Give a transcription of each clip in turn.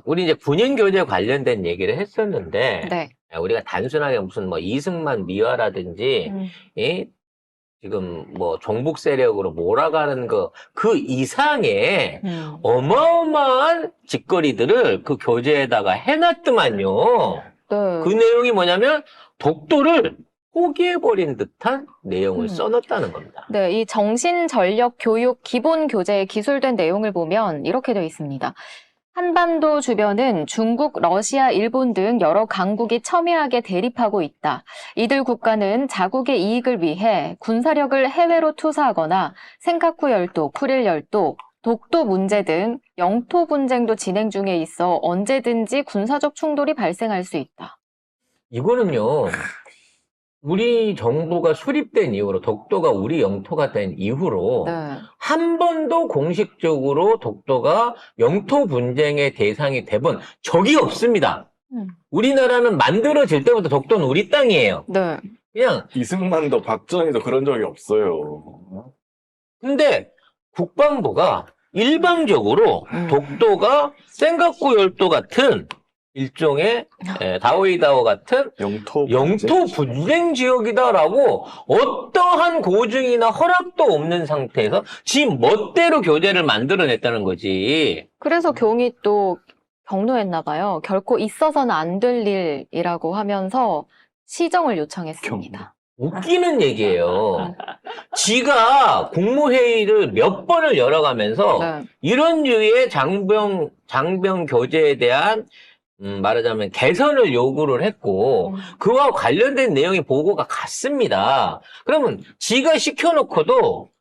우리 이제 군인 교재 관련된 얘기를 했었는데, 네. 우리가 단순하게 무슨 뭐 이승만 미화라든지, 이 지금 뭐 종북 세력으로 몰아가는 그 이상의 어마어마한 짓거리들을 그 교재에다가 해놨더만요. 네. 그 내용이 뭐냐면 독도를 포기해버린 듯한 내용을 써놨다는 겁니다. 네, 이 정신전력교육 기본교재에 기술된 내용을 보면 이렇게 되어 있습니다. 한반도 주변은 중국, 러시아, 일본 등 여러 강국이 첨예하게 대립하고 있다. 이들 국가는 자국의 이익을 위해 군사력을 해외로 투사하거나 센카쿠 열도, 쿠릴 열도, 독도 문제 등 영토 분쟁도 진행 중에 있어 언제든지 군사적 충돌이 발생할 수 있다. 이거는요, 우리 정부가 수립된 이후로, 독도가 우리 영토가 된 이후로, 네. 한 번도 공식적으로 독도가 영토 분쟁의 대상이 돼본 적이 없습니다. 우리나라는 만들어질 때부터 독도는 우리 땅이에요. 네. 그냥, 이승만도 박정희도 그런 적이 없어요. 근데 국방부가 일방적으로 독도가 센카쿠 열도 같은 일종의 다오이다오 같은 영토 분쟁 지역이다라고 어떠한 고증이나 허락도 없는 상태에서 지 멋대로 교재를 만들어냈다는 거지. 그래서 경이 또 경로했나 봐요. 결코 있어서는 안 될 일이라고 하면서 시정을 요청했습니다. 웃기는 얘기예요. 지가 국무회의를 몇 번을 열어가면서 네. 이런 류의 장병 교재에 대한 말하자면 개선을 요구를 했고 그와 관련된 내용의 보고가 갔습니다. 그러면 지가 시켜놓고도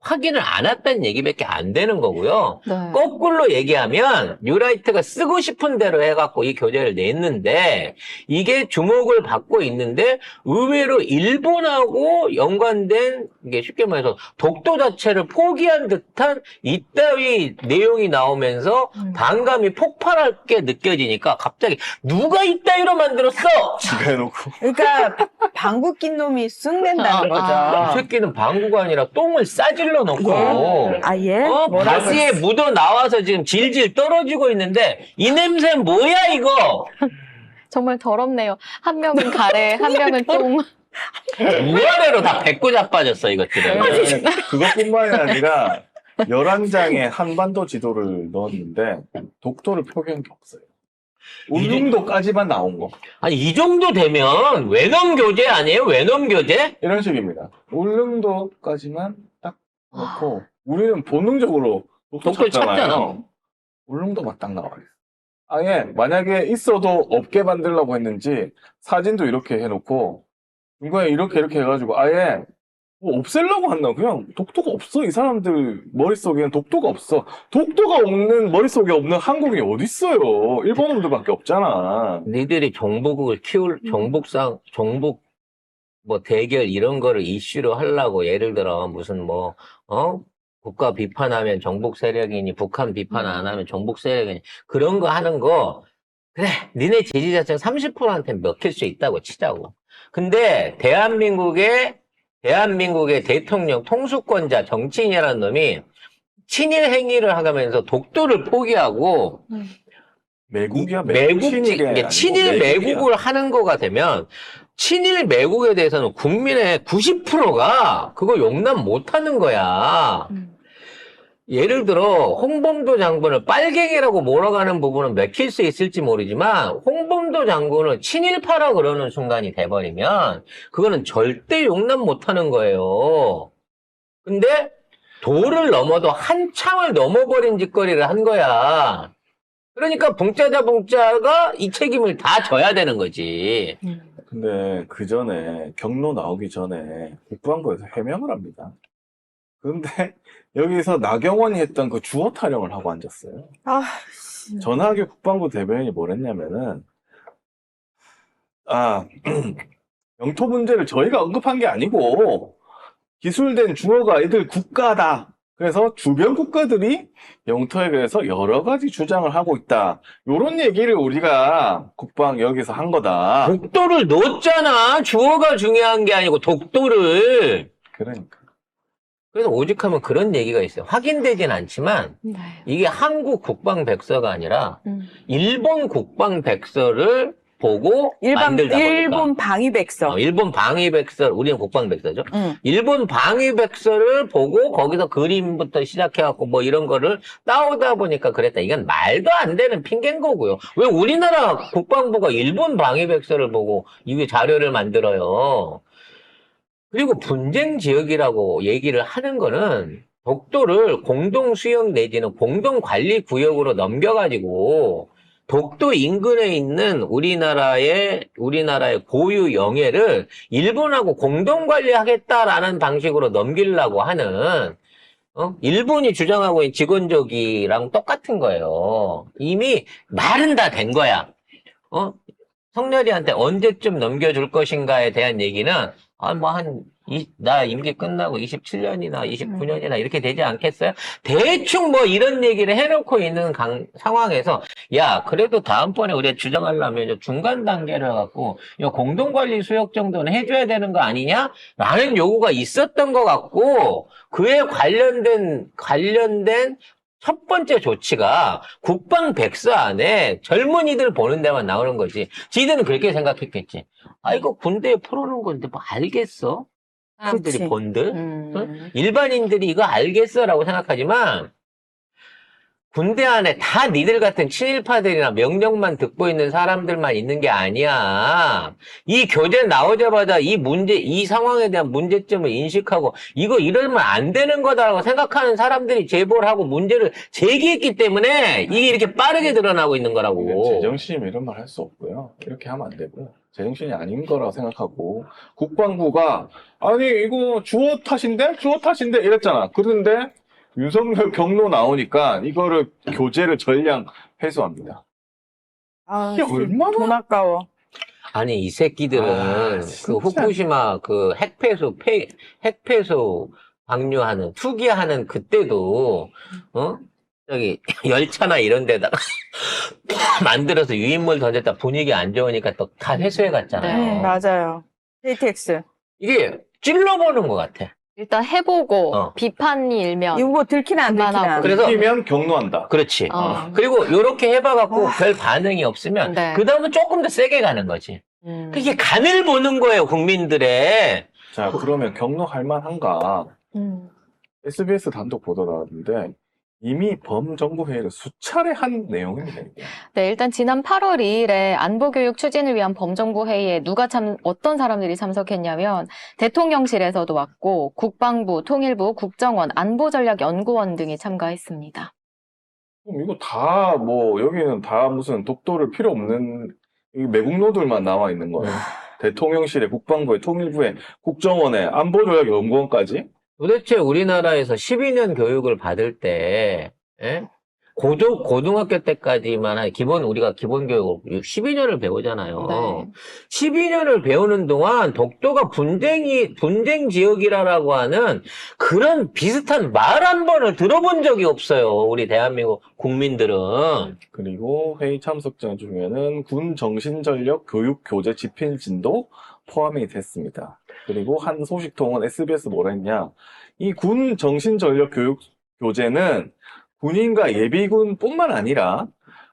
확인을 안 했다는 얘기밖에 안 되는 거고요. 네. 거꾸로 얘기하면 뉴라이트가 쓰고 싶은 대로 해갖고 이 교재를 냈는데 이게 주목을 받고 있는데 의외로 일본하고 연관된 이게 쉽게 말해서 독도 자체를 포기한 듯한 이따위 내용이 나오면서 반감이 폭발하게 느껴지니까 갑자기 누가 이따위로 만들었어? 지가 해놓고. 그러니까 방구 낀 놈이 쑥 낸다는 이 거죠. 새끼는 방구가 아니라 똥을 싸질러 놓고 아, 예? 바지에 묻어 나와서 지금 질질 떨어지고 있는데 이 냄새 뭐야 이거? 정말 더럽네요. 한 명은 가래, 한 명은 똥. 위아래로 다 뱉고 자빠졌어 이것들은. 그것뿐만이 아니라 11장의 한반도 지도를 넣었는데 독도를 표기한 게 없어요. 울릉도까지만 나온 거. 아니 이 정도 되면 외놈 교재 아니에요? 외놈 교재? 이런 식입니다. 울릉도까지만 딱 넣고 우리는 본능적으로 독도 독도를 찾잖아요. 찾잖아. 울릉도만 딱 나와 있어. 아예 만약에 있어도 없게 만들려고 했는지 사진도 이렇게 해놓고 중간에 이렇게 해가지고 아예 뭐 없애려고 한다. 그냥 독도가 없어. 이 사람들 머릿속에는 독도가 없어. 독도가 없는 머릿속에 없는 한국이 어디 있어요? 일본놈들밖에 없잖아. 니들이 정복을 키울 정복 뭐 대결 이런 거를 이슈로 하려고 예를 들어 무슨 국가 비판하면 정복 세력이니 북한 비판 안 하면 정복 세력이니 그런 거 하는 거 그래 니네 지지자층 30%한테 먹힐 수 있다고 치자고. 근데 대한민국의 대통령 통수권자 정치인이라는 놈이 친일 행위를 하면서 독도를 포기하고 매국이야, 친일 매국을 하는 거가 되면 친일 매국에 대해서는 국민의 90%가 그거 용납 못 하는 거야. 예를 들어 홍범도 장군을 빨갱이라고 몰아가는 부분은 맥힐 수 있을지 모르지만 홍범도 장군을 친일파라 그러는 순간이 돼버리면 그거는 절대 용납 못 하는 거예요. 근데 도를 넘어도 한참을 넘어버린 짓거리를 한 거야. 그러니까 봉짜가 이 책임을 다 져야 되는 거지. 근데 그 전에 경로 나오기 전에 국방부에서 해명을 합니다. 그런데 여기서 나경원이 했던 그 주어 타령을 하고 앉았어요. 아, 전하기 국방부 대변인이 뭘 했냐면은 영토 문제를 저희가 언급한 게 아니고 기술된 주어가 이들 국가다. 그래서 주변 국가들이 영토에 대해서 여러 가지 주장을 하고 있다. 요런 얘기를 우리가 국방 여기서 한 거다. 독도를 넣었잖아. 주어가 중요한 게 아니고 독도를. 그러니까. 그래서 오죽하면 그런 얘기가 있어요. 확인되진 않지만 네. 이게 한국 국방백서가 아니라 음. 일본 국방백서를 보고 만들다 보니까. 일본 방위백서. 일본 방위백서, 우리는 국방백서죠. 응. 일본 방위백서를 보고 거기서 그림부터 시작해갖고 뭐 이런 거를 따오다 보니까 그랬다. 이건 말도 안 되는 핑계인 거고요. 왜 우리나라 국방부가 일본 방위백서를 보고 이게 자료를 만들어요? 그리고 분쟁 지역이라고 얘기를 하는 거는 독도를 공동 수용 내지는 공동 관리 구역으로 넘겨가지고 독도 인근에 있는 우리나라의 고유 영해를 일본하고 공동 관리하겠다라는 방식으로 넘기려고 하는 일본이 주장하고 있는 직원적이랑 똑같은 거예요. 이미 말은 다 된 거야. 성렬이한테 언제쯤 넘겨줄 것인가에 대한 얘기는 나 임기 끝나고 27년이나 29년이나 이렇게 되지 않겠어요? 대충 뭐 이런 얘기를 해놓고 있는 상황에서, 야, 그래도 다음번에 우리가 주장하려면 중간 단계를 갖고, 공동관리 수역 정도는 해줘야 되는 거 아니냐? 라는 요구가 있었던 것 같고, 그에 관련된 첫 번째 조치가 국방백서 안에 젊은이들 보는 데만 나오는 거지. 지들은 그렇게 생각했겠지. 이거 군대에 풀어놓은 건데 뭐 알겠어? 사람들이 그치. 본들? 응? 일반인들이 이거 알겠어라고 생각하지만 군대 안에 다 니들 같은 친일파들이나 명령만 듣고 있는 사람들만 있는 게 아니야. 이 교재 나오자마자 이 상황에 대한 문제점을 인식하고 이거 이러면 안 되는 거다라고 생각하는 사람들이 제보를 하고 문제를 제기했기 때문에 이게 이렇게 빠르게 드러나고 있는 거라고. 제정신이면 이런 말 할 수 없고요. 이렇게 하면 안 되고요. 제정신이 아닌 거라고 생각하고 국방부가 아니 이거 주어 탓인데 이랬잖아. 그런데 윤석열 경로 나오니까 이거를 교재를 전량 회수합니다. 이게 얼마나 돈 아까워. 아니 이 새끼들은 진짜. 그 후쿠시마 그 핵폐수 방류하는 투기하는 그때도 저기 열차나 이런 데다가 만들어서 유인물 던졌다 분위기 안 좋으니까 또 다 회수해 갔잖아요. 네, 맞아요. KTX. 이게 찔러보는 것 같아. 일단 해보고 비판이 일면 이거 뭐 들키나 안 들키나. 그만하고. 그래서 들키면 경로한다. 그렇지. 어. 그리고 요렇게 해봐갖고 별 반응이 없으면 네. 그 다음은 조금 더 세게 가는 거지. 그게 간을 보는 거예요, 국민들의. 자, 그러면 경로할 만한가? 음. SBS 단독 보도 나왔는데 이미 범정부 회의를 수차례 한 내용입니다. 이게. 네, 일단 지난 8월 2일에 안보교육 추진을 위한 범정부 회의에 어떤 사람들이 참석했냐면 대통령실에서도 왔고 국방부, 통일부, 국정원, 안보전략연구원 등이 참가했습니다. 그럼 이거 다 여기는 다 무슨 독도를 필요 없는 이 매국노들만 나와 있는 거예요. 대통령실에, 국방부에, 통일부에, 국정원에, 안보전략연구원까지. 도대체 우리나라에서 12년 교육을 받을 때, 고등학교 때까지만 우리가 기본교육을 12년을 배우잖아요. 네. 12년을 배우는 동안 독도가 분쟁 지역이라고 하는 그런 비슷한 말 한 번을 들어본 적이 없어요. 우리 대한민국 국민들은. 그리고 회의 참석자 중에는 군 정신전력 교육 교재 집필진도 포함이 됐습니다. 그리고 한 소식통은 SBS 뭐라 했냐. 이 군 정신전력 교육 교재는 군인과 예비군 뿐만 아니라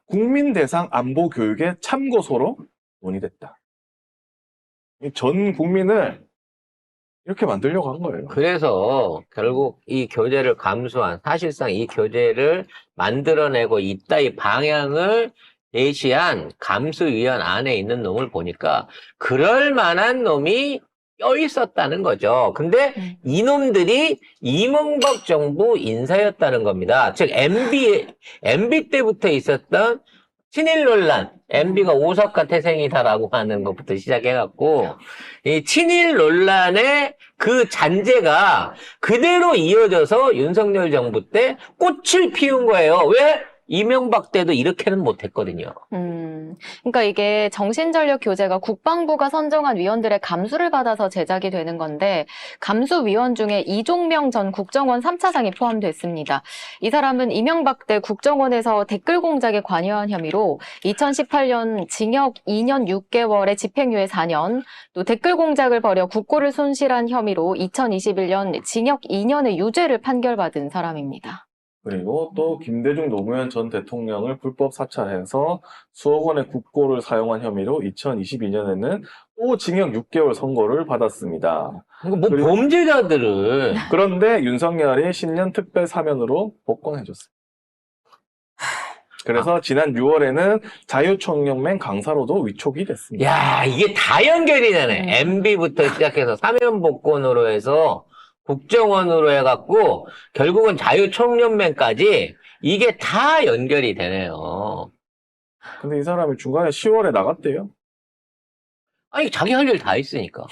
국민 대상 안보 교육의 참고서로 논의됐다. 전 국민을 이렇게 만들려고 한 거예요. 그래서 결국 이 교재를 사실상 이 교재를 만들어내고 이따위 방향을 제시한 감수위원 안에 있는 놈을 보니까 그럴 만한 놈이 껴있었다는 거죠. 근데 이놈들이 이명박 정부 인사였다는 겁니다. 즉 MB 때부터 있었던 친일 논란, MB가 오석가 태생이다라고 하는 것부터 시작해갖고 이 친일 논란의 그 잔재가 그대로 이어져서 윤석열 정부 때 꽃을 피운 거예요. 왜? 이명박 때도 이렇게는 못했거든요. 그러니까 이게 정신전력교재가 국방부가 선정한 위원들의 감수를 받아서 제작이 되는 건데 감수위원 중에 이종명 전 국정원 3차장이 포함됐습니다. 이 사람은 이명박 때 국정원에서 댓글 공작에 관여한 혐의로 2018년 징역 2년 6개월에 집행유예 4년, 또 댓글 공작을 벌여 국고를 손실한 혐의로 2021년 징역 2년의 유죄를 판결받은 사람입니다. 그리고 또 김대중 노무현 전 대통령을 불법 사찰해서 수억 원의 국고를 사용한 혐의로 2022년에는 또 징역 6개월 선고를 받았습니다. 뭐 그리고- 범죄자들을 그런데 윤석열이 10년 특별 사면으로 복권해줬어요. 그래서 지난 6월에는 자유총연맹 강사로도 위촉이 됐습니다. 야, 이게 다 연결이 되네. MB부터 시작해서 사면복권으로 해서 국정원으로 해갖고 결국은 자유총연맹까지 이게 다 연결이 되네요. 근데 이 사람이 중간에 10월에 나갔대요. 아니, 자기 할 일 다 있으니까.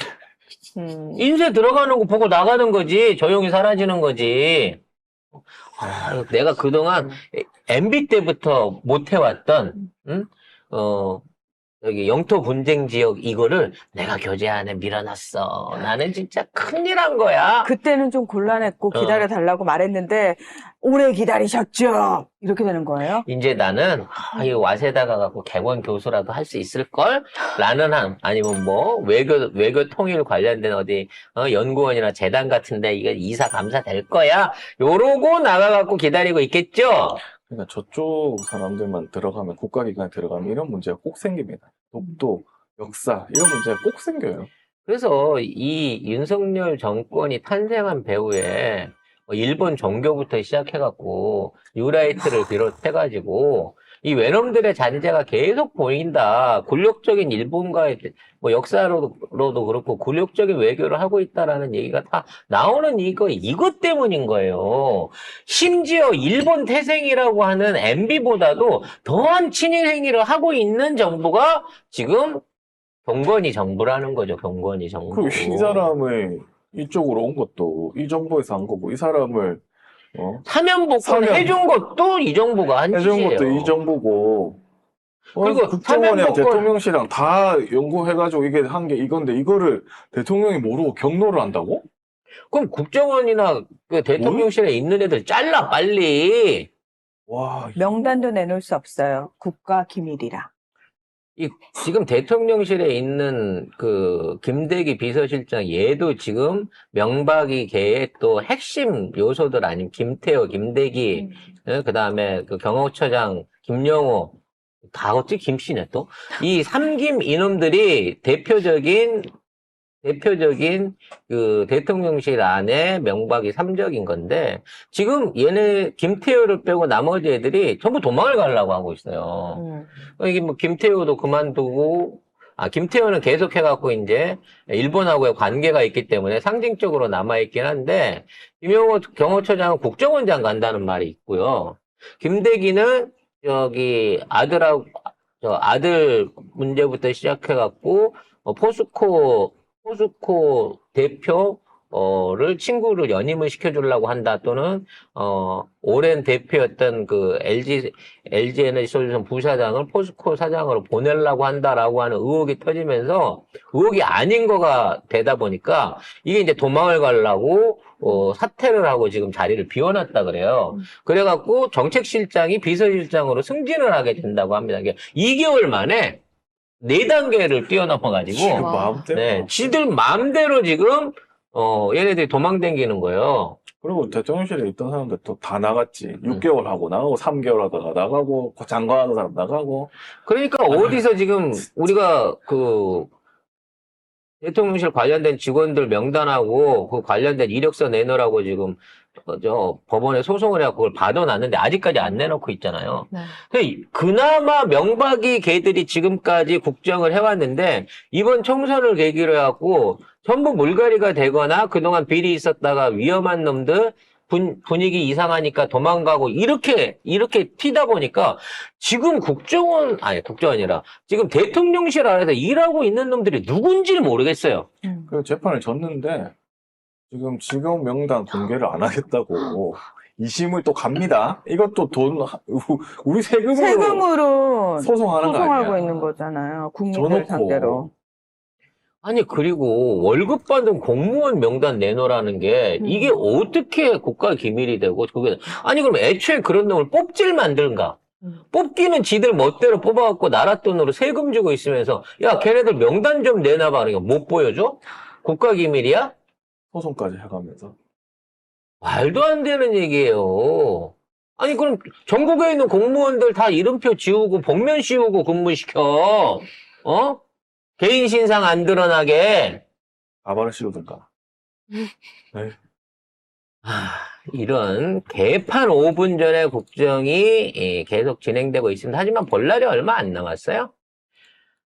음. 인쇄 들어가는 거 보고 나가는 거지. 조용히 사라지는 거지. 아, 내가 그동안 MB 때부터 못 해왔던, 여기 영토 분쟁 지역 이거를 내가 교재 안에 밀어놨어. 나는 진짜 큰일 한 거야. 그때는 좀 곤란했고 기다려달라고 말했는데 오래 기다리셨죠? 이렇게 되는 거예요? 이제 나는 이 와세다가 갖고 객원 교수라도 할 수 있을걸? 라는 아니면 뭐 외교 통일 관련된 어디 연구원이나 재단 같은데 이게 이사 감사 될 거야. 요러고 나가갖고 기다리고 있겠죠. 그러니까 저쪽 사람들만 들어가면, 국가기관에 들어가면 이런 문제가 꼭 생깁니다. 독도, 역사, 이런 문제가 꼭 생겨요. 그래서 이 윤석열 정권이 탄생한 배후에 일본 종교부터 시작해갖고 뉴라이트를 비롯해가지고 이 외놈들의 잔재가 계속 보인다. 굴욕적인 일본과의 뭐 역사로도 그렇고 굴욕적인 외교를 하고 있다라는 얘기가 다 나오는 이것 때문인 거예요. 심지어 일본 태생이라고 하는 MB보다도 더한 친일 행위를 하고 있는 정부가 지금 경건이 정부라는 거죠. 경건이 정부. 그리고 이 사람을 이쪽으로 온 것도 이 정부에서 한 거고, 이 사람을 사면복권 사면. 해준 것도 이 정부가 한 해준 짓이에요. 것도 이 정부고, 그리고 국정원이랑 사면복권- 대통령실이랑 다 연구해가지고 이게 한 게 이건데, 이거를 대통령이 모르고 경로를 한다고? 그럼 국정원이나 그 대통령실에 있는 애들 잘라 빨리. 와, 명단도 내놓을 수 없어요. 국가 기밀이라. 지금 대통령실에 있는 그 김대기 비서실장 얘도 지금 명박이 걔의 또 핵심 요소들 아닌 김태호, 김대기, 그다음에 그 경호처장 김영호 다 어찌 김씨네 또. 이 삼김 이놈들이 대표적인 그 대통령실 안에 명박이 삼적인 건데 지금 얘네 김태호를 빼고 나머지 애들이 전부 도망을 가려고 하고 있어요. 이게 뭐 김태호도 그만두고 김태호는 계속 해갖고 이제 일본하고의 관계가 있기 때문에 상징적으로 남아있긴 한데 김영호 경호처장은 국정원장 간다는 말이 있고요. 김대기는 여기 아들 문제부터 시작해갖고 포스코 대표를 친구를 연임을 시켜주려고 한다 또는 오랜 대표였던 그 LG 에너지솔루션 부사장을 포스코 사장으로 보내려고 한다라고 하는 의혹이 터지면서 의혹이 아닌 거가 되다 보니까 이게 이제 도망을 가려고 사퇴를 하고 지금 자리를 비워놨다 그래요. 그래갖고 정책실장이 비서실장으로 승진을 하게 된다고 합니다. 이게 2개월 만에 4단계를 뛰어넘어가지고 지금 마음대로. 네, 지들 마음대로 지금 얘네들이 도망다니는 거예요. 그리고 대통령실에 있던 사람들 또 다 나갔지. 6개월 하고 나가고 3개월 하다가 나가고 장관하는 사람 나가고. 그러니까 어디서 지금 우리가 그 대통령실 관련된 직원들 명단하고 그 관련된 이력서 내놓으라고 지금 법원에 소송을 해서 그걸 받아놨는데 아직까지 안 내놓고 있잖아요. 네. 그나마 명박이 걔들이 지금까지 국정을 해왔는데 이번 총선을 계기로 해갖고 전부 물갈이가 되거나 그동안 비리 있었다가 위험한 놈들 분위기 이상하니까 도망가고 이렇게 튀다 보니까 지금 국정원이라 지금 대통령실 안에서 일하고 있는 놈들이 누군지를 모르겠어요. 그 재판을 졌는데 지금 직업 명단 공개를 안 하겠다고. 2심을 또 갑니다. 이것도 우리 세금으로 소송하는 거 소송하고 아니야. 있는 거잖아요. 국민들 줘놓고. 상대로. 아니, 그리고 월급 받은 공무원 명단 내놓으라는 게 이게 어떻게 국가 기밀이 되고, 그게, 아니, 그럼 애초에 그런 놈을 뽑질 만들까? 뽑기는 지들 멋대로 뽑아갖고 나라 돈으로 세금 주고 있으면서, 야, 걔네들 명단 좀 내놔봐. 그러니까 못 보여줘? 국가 기밀이야? 소송까지 해가면서. 말도 안 되는 얘기예요. 아니, 그럼 전국에 있는 공무원들 다 이름표 지우고 복면 씌우고 근무시켜. 어? 개인 신상 안 드러나게. 가발을 씌우든가. 이런 개판 5분 전에 국정이 계속 진행되고 있습니다. 하지만 볼 날이 얼마 안 남았어요.